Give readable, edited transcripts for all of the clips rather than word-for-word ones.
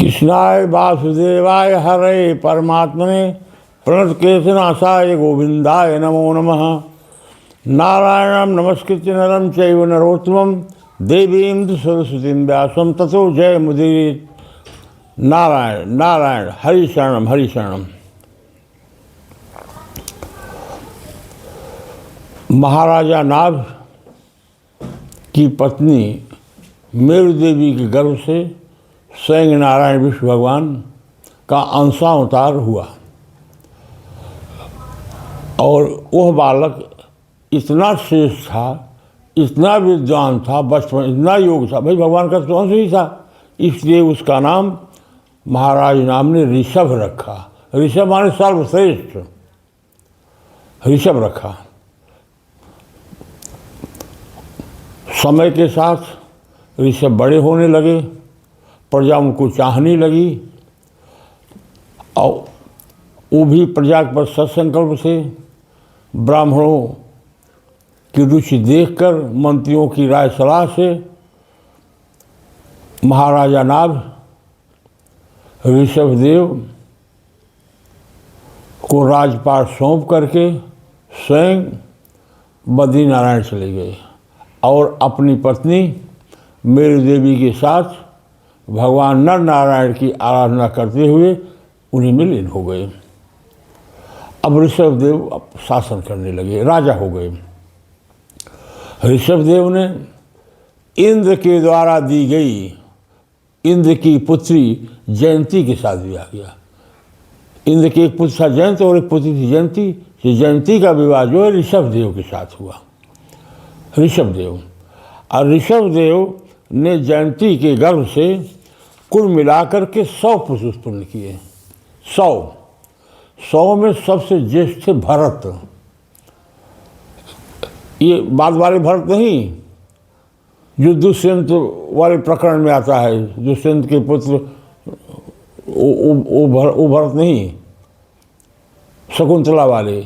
कृष्णाय वासुदेवाय हरे परमात्मने प्रणतकेशनाशाय गोविंदाय नमो नमः। नारायणं नमस्कृत्य नरं चैव नरोत्तमं देवीं सरस्वतीं व्यासं ततो जयमुदीरयेत्। नारायण नारायण हरि शरणम हरि शरणम। महाराजा नाभ की पत्नी मेरु देवी के गर्भ से स्वयं नारायण विष्णु भगवान का अंशावतार हुआ और वह बालक इतना श्रेष्ठ था, इतना विद्वान था, बचपन इतना योग था, भाई भगवान का तो अंश ही था, इसलिए उसका नाम महाराज नाम ने ऋषभ रखा। ऋषभ माने सर्वश्रेष्ठ, ऋषभ रखा। समय के साथ ऋषभ बड़े होने लगे, प्रजा उनको चाहने लगी और वो भी प्रजा पर सत्संकल्प से ब्राह्मणों की रुचि देखकर मंत्रियों की राय सलाह से महाराजा नाभ ऋषभदेव को राजपाट सौंप करके स्वयं बद्रीनारायण चले गए और अपनी पत्नी मेरु देवी के साथ भगवान नर नारायण की आराधना करते हुए उन्हीं में लीन हो गए। अब ऋषभदेव शासन करने लगे, राजा हो गए। ऋषभदेव ने इंद्र के द्वारा दी गई इंद्र की पुत्री जयंती के साथ विवाह किया। इंद्र के एक पुत्र था जयंत और एक पुत्री थी जयंती। जयंती का विवाह जो है ऋषभदेव के साथ हुआ। ऋषभदेव और ऋषभदेव ने जयंती के गर्भ से कुल मिलाकर के 100 पुरुष उत्पन्न किए। 100 में सबसे ज्येष्ठ थे भरत। ये बाद वाले भरत नहीं जो दुष्यंत वाले प्रकरण में आता है, दुष्यंत के पुत्र वो भरत नहीं, शकुंतला वाले।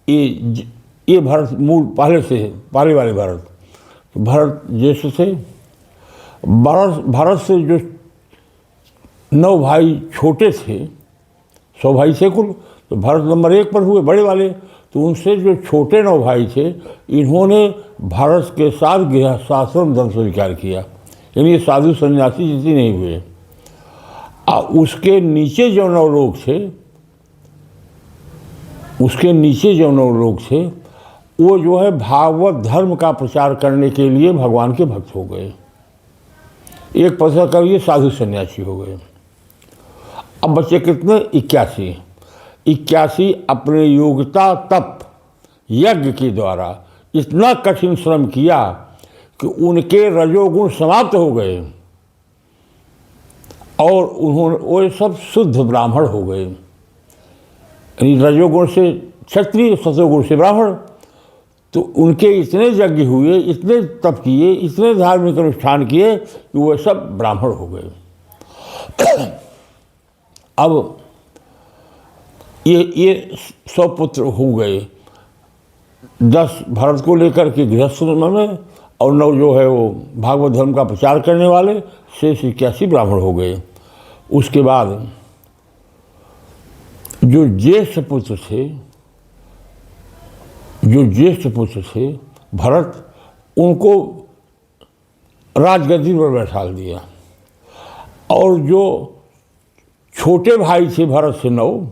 ये भरत मूल पहले से है, पहले वाले भरत। भरत ज्येष्ठ थे। भरत से जो 9 भाई छोटे थे, 100 भाई थे कुल, तो भरत नंबर 1 पर हुए बड़े वाले। तो उनसे जो छोटे 9 भाई थे, इन्होंने भरत के साथ गृहस्थाश्रम धर्म स्वीकार किया, यानी ये साधु सन्यासी जितने नहीं हुए। उसके नीचे जो 9 लोग थे, उसके नीचे जो 9 लोग थे, वो जो है भागवत धर्म का प्रचार करने के लिए भगवान के भक्त हो गए। एक पता कर ये साधु सन्यासी हो गए। अब बच्चे कितने? 81 अपने योग्यता तप यज्ञ के द्वारा इतना कठिन श्रम किया कि उनके रजोगुण समाप्त हो गए और उन्होंने वो सब शुद्ध ब्राह्मण हो गए। यानी रजोगुण से क्षत्रिय, सतोगुण से ब्राह्मण। तो उनके इतने यज्ञ हुए, इतने तप किए, इतने धार्मिक अनुष्ठान किए कि वो सब ब्राह्मण हो गए। अब ये 100 पुत्र हो गए। 10 भरत को लेकर के गृहस्थ में और 9 जो है वो भागवत धर्म का प्रचार करने वाले, शेष 81 ब्राह्मण हो गए। उसके बाद जो ज्येष्ठ पुत्र थे भरत, उनको राजगद्दी पर बैठा दिया और जो छोटे भाई थे भरत से 9,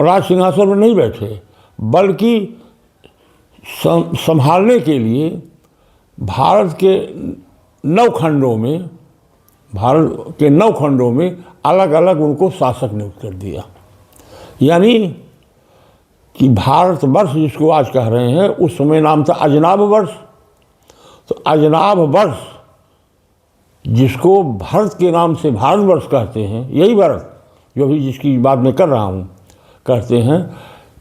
राज सिंहासन पर नहीं बैठे, बल्कि संभालने के लिए भारत के 9 खंडों में अलग अलग उनको शासक नियुक्त कर दिया। यानी कि भारतवर्ष जिसको आज कह रहे हैं, उस समय नाम था अजनाभ वर्ष। तो अजनाभ वर्ष जिसको भारत के नाम से भारतवर्ष कहते हैं, यही भारत जो भी जिसकी बात मैं कर रहा हूँ कहते हैं,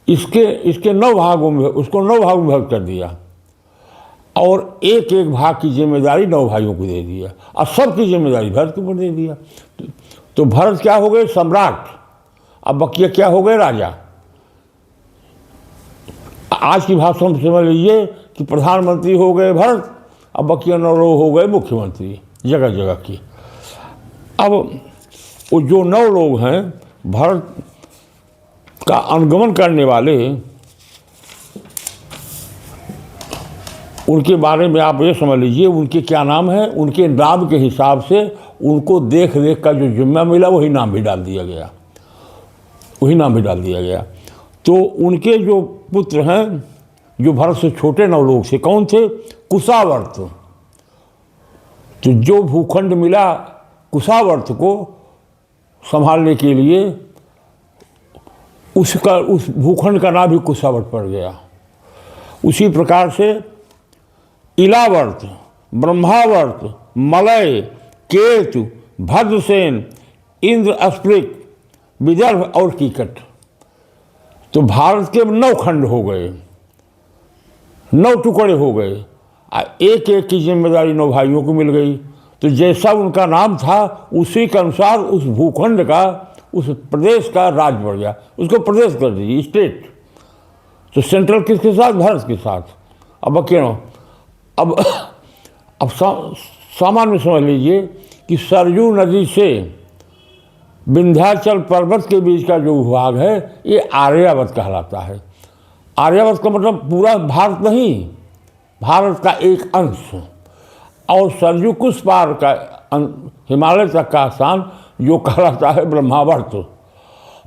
इसके 9 भागों में, उसको 9 भागों में भाग कर दिया और एक भाग की जिम्मेदारी 9 भाइयों को दे दिया और सबकी जिम्मेदारी भरत के ऊपर दे दिया। तो भरत क्या हो गए? सम्राट। अब बकिया क्या हो गए? राजा। आज की भाषा में समझ लीजिए कि प्रधानमंत्री हो गए भरत, अब बकिया 9 लोग हो गए मुख्यमंत्री। जगह जगह की। अब वो जो 9 लोग हैं भारत का अनुगमन करने वाले, उनके बारे में आप ये समझ लीजिए उनके क्या नाम है। उनके नाम के हिसाब से उनको देख रेख का जो जिम्मा मिला वही नाम भी डाल दिया गया, वही नाम भी डाल दिया गया। तो उनके जो पुत्र हैं जो भरत से छोटे 9 लोग थे, कौन थे? कुशावर्त। तो जो भूखंड मिला कुशावर्त को संभालने के लिए उस भूखंड का नाम भी कुशावर्त पड़ गया। उसी प्रकार से इलावर्त, ब्रह्मावर्त, मलय, केतु, भद्रसेन, इंद्र, अस्पृक, विदर्भ और कीकट। तो भारत के 9 खंड हो गए, 9 टुकड़े हो गए। एक एक की जिम्मेदारी 9 भाइयों को मिल गई। तो जैसा उनका नाम था उसी के अनुसार उस भूखंड का, उस प्रदेश का राज बढ़ गया। उसको प्रदेश कर दीजिए, स्टेट। तो सेंट्रल किसके साथ? भारत के साथ। अब क्यों? अब सामान्य में समझ लीजिए कि सरयू नदी से विंध्याचल पर्वत के बीच का जो भाग है ये आर्यावर्त कहलाता है। आर्यावर्त का मतलब पूरा भारत नहीं, भारत का एक अंश। और सरयू कुछ पार का हिमालय तक का स्थान जो कहलाता है ब्रह्मावर्त,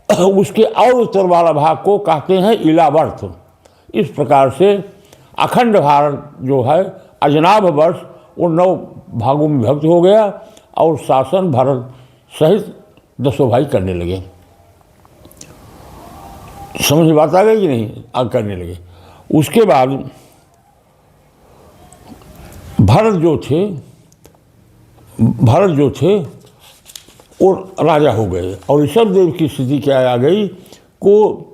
उसके और उत्तर वाला भाग को कहते हैं इलावर्त। इस प्रकार से अखंड भारत जो है अजनाभ वर्ष वो 9 भागों में विभक्त हो गया और शासन भारत सहित 10 भाई करने लगे। समझ में बात आ गई कि नहीं? आग करने लगे। उसके बाद भरत जो थे वो राजा हो गए और ऋषभदेव की स्थिति क्या आ गई को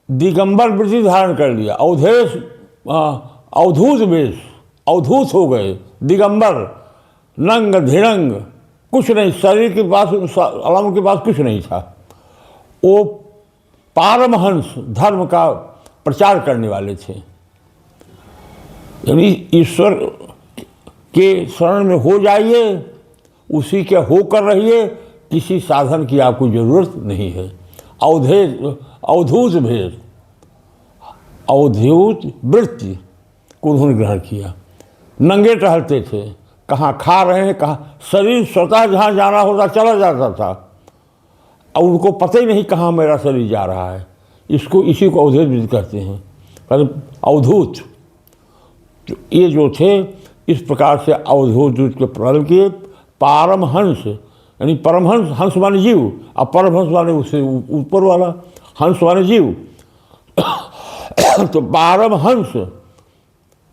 दिगंबर वृत्ति धारण कर लिया। अवधूत वेश, अवधूत हो गए, दिगंबर, नंग धिरंग, कुछ नहीं, शरीर के पास अलाम के पास कुछ नहीं था। वो पारमहंस धर्म का प्रचार करने वाले थे, यानी ईश्वर के शरण में हो जाइए, उसी के होकर रहिए, किसी साधन की आपको जरूरत नहीं है। अवधूत भेद, अवधूत वृत्ति को उन्होंने ग्रहण किया। नंगे टहलते थे, कहाँ खा रहे हैं, कहाँ शरीर स्वतः जहाँ जाना होता चला जाता था और उनको पता ही नहीं कहाँ मेरा शरीर जा रहा है। इसी को अवधूत वृत्ति कहते हैं, अवधूत। तो ये जो थे इस प्रकार से अवधूत के प्रारंभ किए। पारमहंस यानी परमहंस, हंस माने जीव, और परमहंस माने उससे ऊपर वाला, हंस माने जीव। तो पारमहंस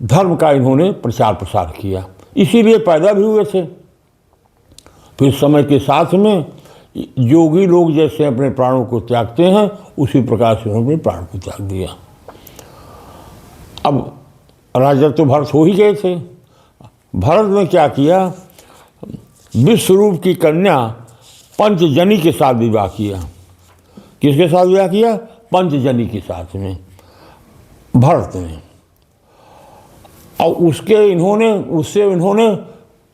धर्म का इन्होंने प्रचार प्रसार किया, इसीलिए पैदा भी हुए थे। फिर समय के साथ में योगी लोग जैसे अपने प्राणों को त्यागते हैं उसी प्रकार से उन्होंने अपने प्राण को त्याग दिया। अब राजा तो भरत हो ही गए थे। भरत ने क्या किया? विश्वरूप की कन्या पंचजनी के साथ विवाह किया। किसके साथ विवाह किया? पंचजनी के साथ में भरत ने। और उससे इन्होंने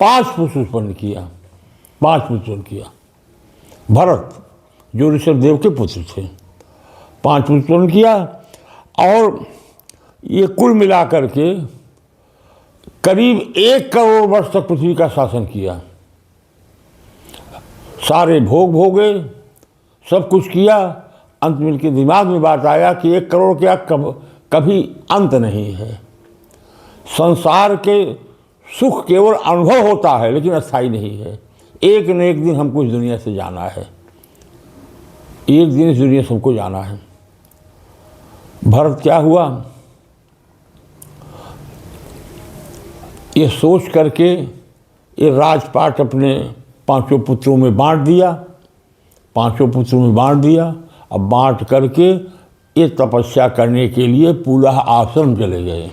5 पुत्र उत्पन्न किया, 5 पुत्र उत्पन्न किया। भरत जो ऋषभदेव के पुत्र थे, 5 पुत्र उत्पन्न किया। और ये कुल मिलाकर के करीब 1 करोड़ वर्ष तक पृथ्वी का शासन किया। सारे भोग भोगे, सब कुछ किया। अंत में इनके दिमाग में बात आया कि 1 करोड़ क्या कभी अंत नहीं है। संसार के सुख केवल अनुभव होता है लेकिन अस्थायी नहीं है। एक न एक दिन हमको इस दुनिया से जाना है, एक दिन इस दुनिया से हमको जाना है। भरत क्या हुआ? ये सोच करके ये राजपाट अपने 5 पुत्रों में बांट दिया, 5 पुत्रों में बांट दिया। अब बांट करके ये तपस्या करने के लिए पुलह आश्रम चले गए।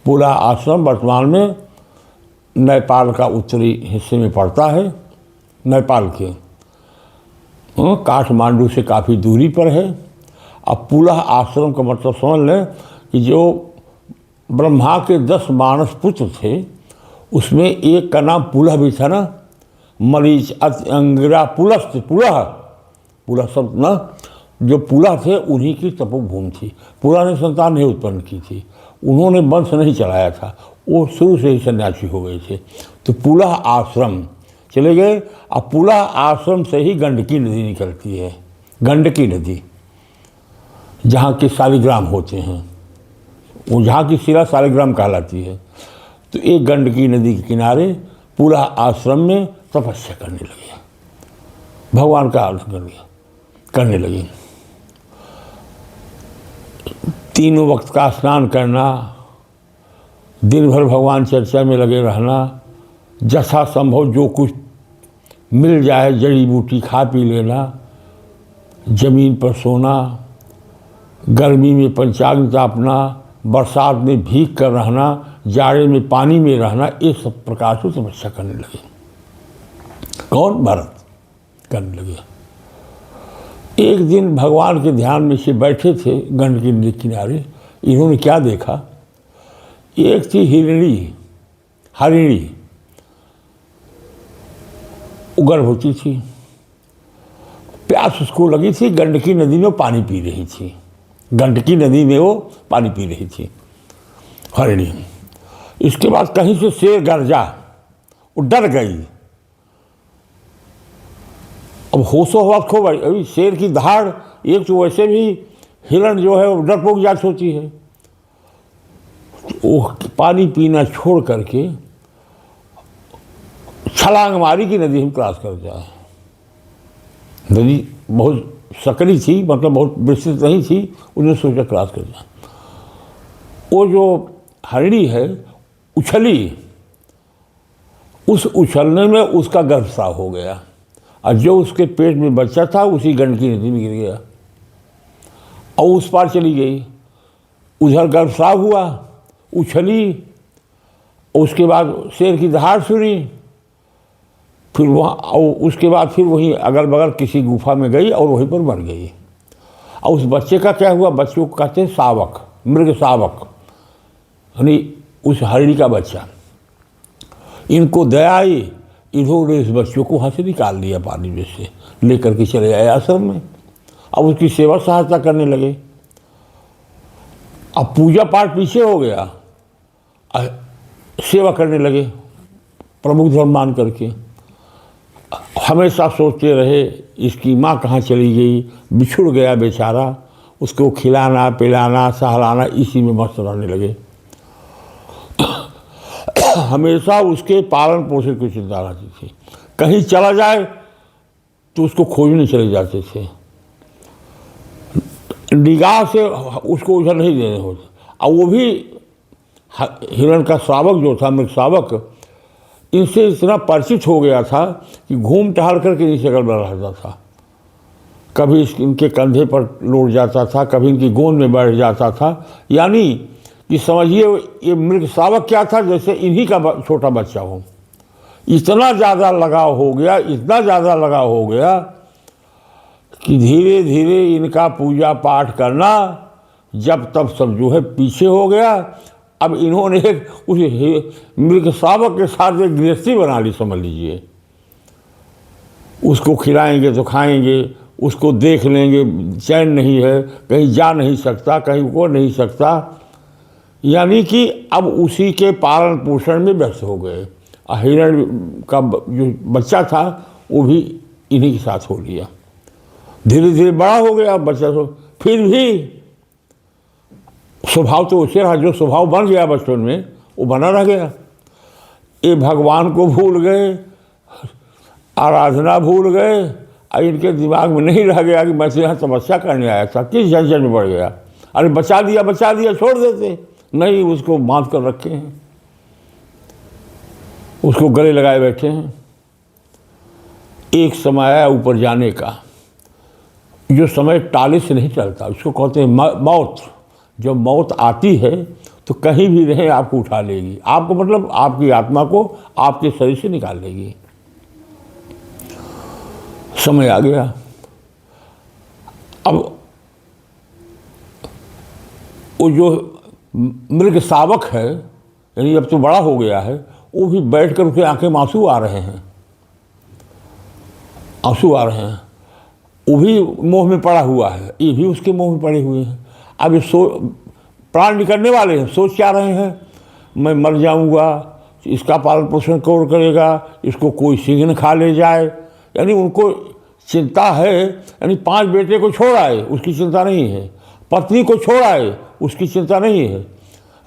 पुलह आश्रम वर्तमान में नेपाल का उत्तरी हिस्से में पड़ता है, नेपाल के काठमांडू से काफ़ी दूरी पर है। अब पुलह आश्रम का मतलब समझ लें कि जो ब्रह्मा के 10 मानस पुत्र थे उसमें एक का नाम पुलह भी था ना, मरीच अंगिरा पुलह पुलह पुलह सब ना, जो पुलह थे उन्हीं की तपोभूमि थी। पुलह ने संतान नहीं उत्पन्न की थी, उन्होंने वंश नहीं चलाया था, वो शुरू से ही सन्यासी हो गए थे। तो पुलह आश्रम चले गए। अब पुलह आश्रम से ही गंडकी नदी निकलती है, गंडकी नदी, जहाँ के शालिग्राम होते हैं, वो जहाँ की शिला शालिग्राम कहलाती है। तो एक गंडकी नदी के किनारे पुलह आश्रम में तपस्या करने लगे, भगवान का आराधना करने लगे। तीनों वक्त का स्नान करना, दिन भर भगवान चर्चा में लगे रहना, यथासंभव जो कुछ मिल जाए जड़ी बूटी खा पी लेना, जमीन पर सोना, गर्मी में पंचाग्नि तापना, बरसात में भीग कर रहना, जाड़े में पानी में रहना, ये सब प्रकार से तपस्या करने लगे। कौन? भरत करने लगे। एक दिन भगवान के ध्यान में से बैठे थे गंडकी नदी किनारे, इन्होंने क्या देखा? एक थी हरिणी, गर्भवती थी, प्यास उसको लगी थी, गंडकी नदी में पानी पी रही थी, गंडकी नदी में वो पानी पी रही थी हरिणी। इसके बाद कहीं से शेर गरजा, वो डर गई, अब होशो हवास खो गई। अभी शेर की दहाड़, एक तो वैसे भी हिरण जो है वो डरपोक जात होती है, वो पानी पीना छोड़ करके छलांग मारी कि नदी हम क्रॉस कर जाए। नदी बहुत सकरी थी, मतलब बहुत विस्तृत नहीं थी, उन्होंने सोचा क्रॉस कर जाए। वो जो हरिणी है उछली, उस उछलने में उसका गर्भस्राव हो गया, और जो उसके पेट में बच्चा था उसी गंडकी नदी में गिर गया और उस पार चली गई। उधर गर्भस्राव हुआ, उछली, उसके बाद शेर की दहाड़ सुनी, फिर वहाँ, और उसके बाद फिर वहीं अगल बगल किसी गुफा में गई और वहीं पर मर गई। और उस बच्चे का क्या हुआ? बच्चे को कहते हैं शावक, मृग शावक, यानी उस हरिणी का बच्चा। इनको दया आई, इन्होंने इस बच्चों को वहाँ से निकाल दिया, पानी में से लेकर के चले आए आश्रम में। अब उसकी सेवा सहायता करने लगे। अब पूजा पाठ पीछे हो गया, सेवा करने लगे प्रमुख धर्म मान करके। हमेशा सोचते रहे इसकी माँ कहाँ चली गई, बिछुड़ गया बेचारा, उसको खिलाना पिलाना सहलाना, इसी में मस्त रहने लगे। हमेशा उसके पालन पोषण की चिंता रहती थी, कहीं चला जाए तो उसको खोजने चले जाते थे, निगाह से उसको उधर नहीं देने होते। और वो भी हिरण का शावक जो था, मृग शावक, इनसे इतना परिचित हो गया था कि घूम टहल करके इनकी शक्ल बना रहता था। कभी इनके कंधे पर लौट जाता था, कभी इनकी गोंद में बैठ जाता था। यानी कि समझिए ये मृग शावक क्या था, जैसे इन्हीं का छोटा बच्चा हो। इतना ज़्यादा लगाव हो गया, इतना ज़्यादा लगाव हो गया कि धीरे धीरे इनका पूजा पाठ करना जब तब सब जो है पीछे हो गया। अब इन्होंने उस मृग शावक के साथ एक गृहस्थी बना ली, समझ लीजिए। उसको खिलाएंगे तो खाएंगे, उसको देख लेंगे, चैन नहीं है, कहीं जा नहीं सकता, कहीं वो नहीं सकता। यानी कि अब उसी के पालन पोषण में व्यस्त हो गए। हिरण का जो बच्चा था वो भी इन्हीं के साथ हो लिया। धीरे धीरे बड़ा हो गया बच्चा, तो फिर भी स्वभाव तो उसे रहा, जो स्वभाव बन गया बचपन में वो बना रह गया। ये भगवान को भूल गए, आराधना भूल गए, और इनके दिमाग में नहीं रह गया कि मैं यहाँ तपस्या करने आया था, किस झंझट में पड़ गया। अरे बचा दिया छोड़ देते, नहीं, उसको बांध कर रखे हैं, उसको गले लगाए बैठे हैं। एक समय आया ऊपर जाने का, जो समय टाले से नहीं चलता, उसको कहते हैं मौत। जब मौत आती है तो कहीं भी रहे आपको उठा लेगी, आपको मतलब आपकी आत्मा को आपके शरीर से निकाल लेगी। समय आ गया। अब वो जो मृग शावक है, यानी अब तो बड़ा हो गया है, वो भी बैठकर उसके आंखें में आंसू आ रहे हैं, आंसू आ रहे हैं। वो भी मोह में पड़ा हुआ है, ये भी उसके मोह में पड़े हुए हैं। अब ये प्राण निकलने वाले हैं, सोच क्या रहे हैं, मैं मर जाऊंगा, इसका पालन पोषण कौन करेगा, इसको कोई सिंह न खा ले जाए। यानी उनको चिंता है, यानी 5 बेटे को छोड़ आए उसकी चिंता नहीं है, पत्नी को छोड़ आए उसकी चिंता नहीं है,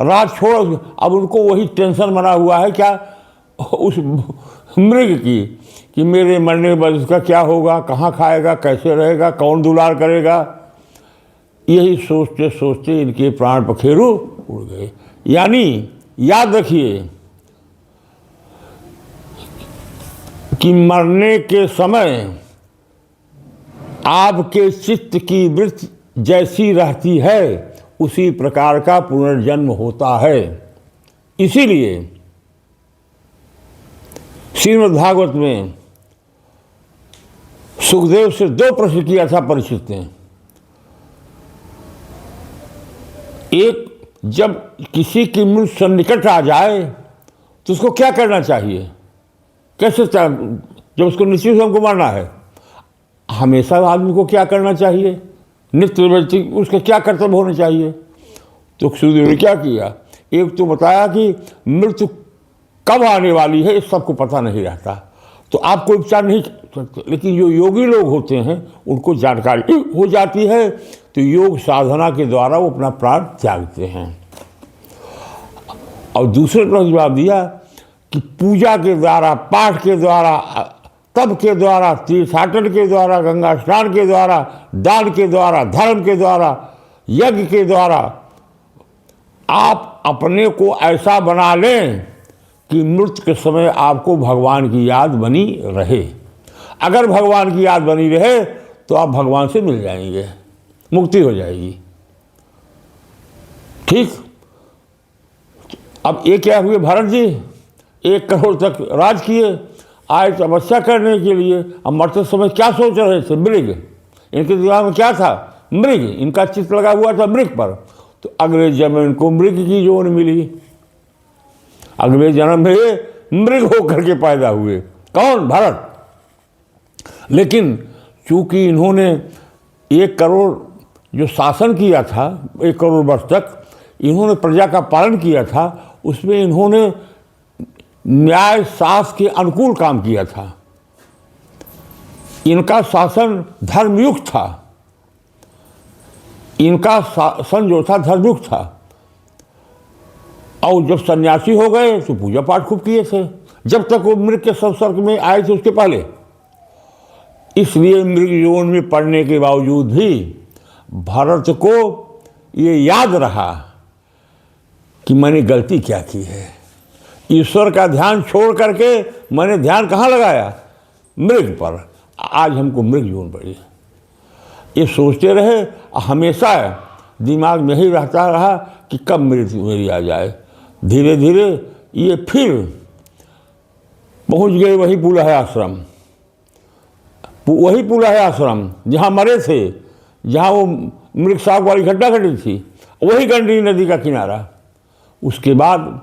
रात छोड़, अब उनको वही टेंशन बना हुआ है क्या, उस मृग की, कि मेरे मरने के बाद इसका क्या होगा, कहाँ खाएगा, कैसे रहेगा, कौन दुलार करेगा। यही सोचते सोचते इनके प्राण पखेरु उड़ गए। यानी याद रखिए कि मरने के समय आपके चित्त की वृत्ति जैसी रहती है उसी प्रकार का पुनर्जन्म होता है। इसीलिए श्रीमद् भागवत में सुखदेव से 2 प्रश्न किया था परीक्षित ने। एक, जब किसी की मृत्यु सन्निकट आ जाए तो उसको क्या करना चाहिए, कैसे, जब उसको निश्चित हमको मरना है, हमेशा आदमी को क्या करना चाहिए, नित्य व्यक्ति उसके क्या कर्तव्य होने चाहिए। तो सुखदेव ने क्या किया, एक तो बताया कि मृत्यु कब आने वाली है इस सबको पता नहीं रहता, तो आप कोई उपचार नहीं कर सकते, लेकिन जो योगी लोग होते हैं उनको जानकारी हो जाती है, तो योग साधना के द्वारा वो अपना प्राण त्यागते हैं। और दूसरे प्रश्न जवाब दिया कि पूजा के द्वारा, पाठ के द्वारा, तप के द्वारा, तीर्थाटन के द्वारा, गंगा स्नान के द्वारा, दान के द्वारा, धर्म के द्वारा, यज्ञ के द्वारा आप अपने को ऐसा बना लें कि मृत्यु के समय आपको भगवान की याद बनी रहे। अगर भगवान की याद बनी रहे तो आप भगवान से मिल जाएंगे, मुक्ति हो जाएगी। ठीक। अब ये क्या हुए, भरत जी 1 करोड़ तक राज किए, आए तपस्या करने के लिए। अब मरते समय क्या सोच रहे थे, मृग, इनके दिमाग में क्या था, मृग, इनका चित्त लगा हुआ था मृग पर। तो अगले जन्म इनको मृग की जोन मिली, अगले जन्म में मृग होकर के पैदा हुए। कौन, भरत। लेकिन चूंकि इन्होंने 1 करोड़ जो शासन किया था, 1 करोड़ वर्ष तक इन्होंने प्रजा का पालन किया था, उसमें इन्होंने न्याय शास्त्र के अनुकूल काम किया था। इनका शासन धर्मयुक्त था, इनका शासन जो था धर्मयुक्त था। और जब सन्यासी हो गए तो पूजा पाठ खूब किए थे, जब तक वो मृग के संसर्ग में आए थे उसके पहले। इसलिए मृग योन में पड़ने के बावजूद भी भरत को ये याद रहा कि मैंने गलती क्या की है, ईश्वर का ध्यान छोड़ करके मैंने ध्यान कहाँ लगाया, मृग पर। आज हमको मृग योन पड़ी। ये सोचते रहे, हमेशा दिमाग में ही रहता रहा कि कब मृत्यु मेरी आ जाए। धीरे धीरे ये फिर पहुंच गए वही पुलह आश्रम, वही पुलह आश्रम जहाँ मरे थे, जहाँ वो मृग साग वाली घटना घटी थी, वही गंडकी नदी का किनारा। उसके बाद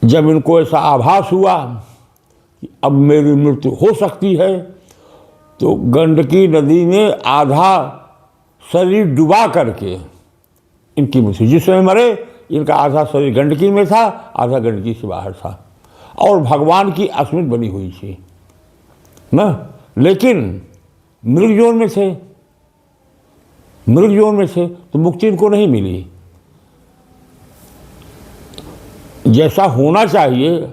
जब इनको ऐसा आभास हुआ कि अब मेरी मृत्यु हो सकती है, तो गंडकी नदी में आधा शरीर डुबा करके इनकी मृत्यु, जिस समय मरे इनका आधा शरीर गंडकी में था, आधा गंडकी से बाहर था, और भगवान की स्मृति बनी हुई थी ना। लेकिन मृग जोन में थे, मृग जोन में थे, तो मुक्ति इनको नहीं मिली। जैसा होना चाहिए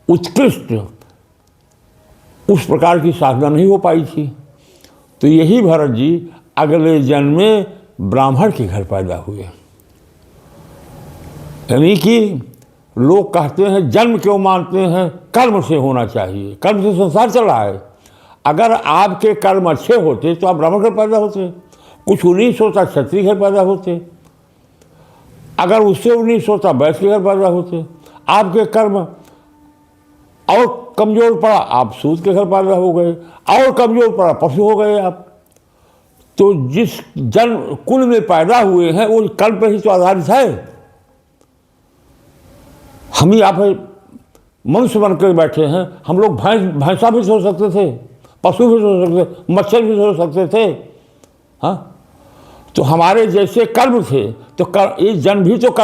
उत्कृष्ट, उस प्रकार की साधना नहीं हो पाई थी। तो यही भरत जी अगले जन्म में ब्राह्मण के घर पैदा हुए। यानी कि लोग कहते हैं जन्म क्यों मानते हैं, कर्म से होना चाहिए, कर्म से संसार चल रहा है। अगर आपके कर्म अच्छे होते तो आप ब्राह्मण घर पैदा होते, कुछ 19 होता क्षत्रिय घर पैदा होते, अगर उससे 19 होता वैश्य के घर पैदा होते। आपके कर्म और कमजोर पड़ा, आप सूद के घर पैदा हो गए, और कमजोर पड़ा पशु हो गए आप। तो जिस जन्म कुल में पैदा हुए हैं वो कर्म पर ही तो आधारित है। हम ही आप मनुष्य बन कर बैठे हैं। हम लोग भैंसा भी सो सकते थे, पशु भी सो सकते थे, मच्छर भी सो सकते थे। हाँ, तो हमारे जैसे कर्म थे, तो ये जन्म भी तो कर्म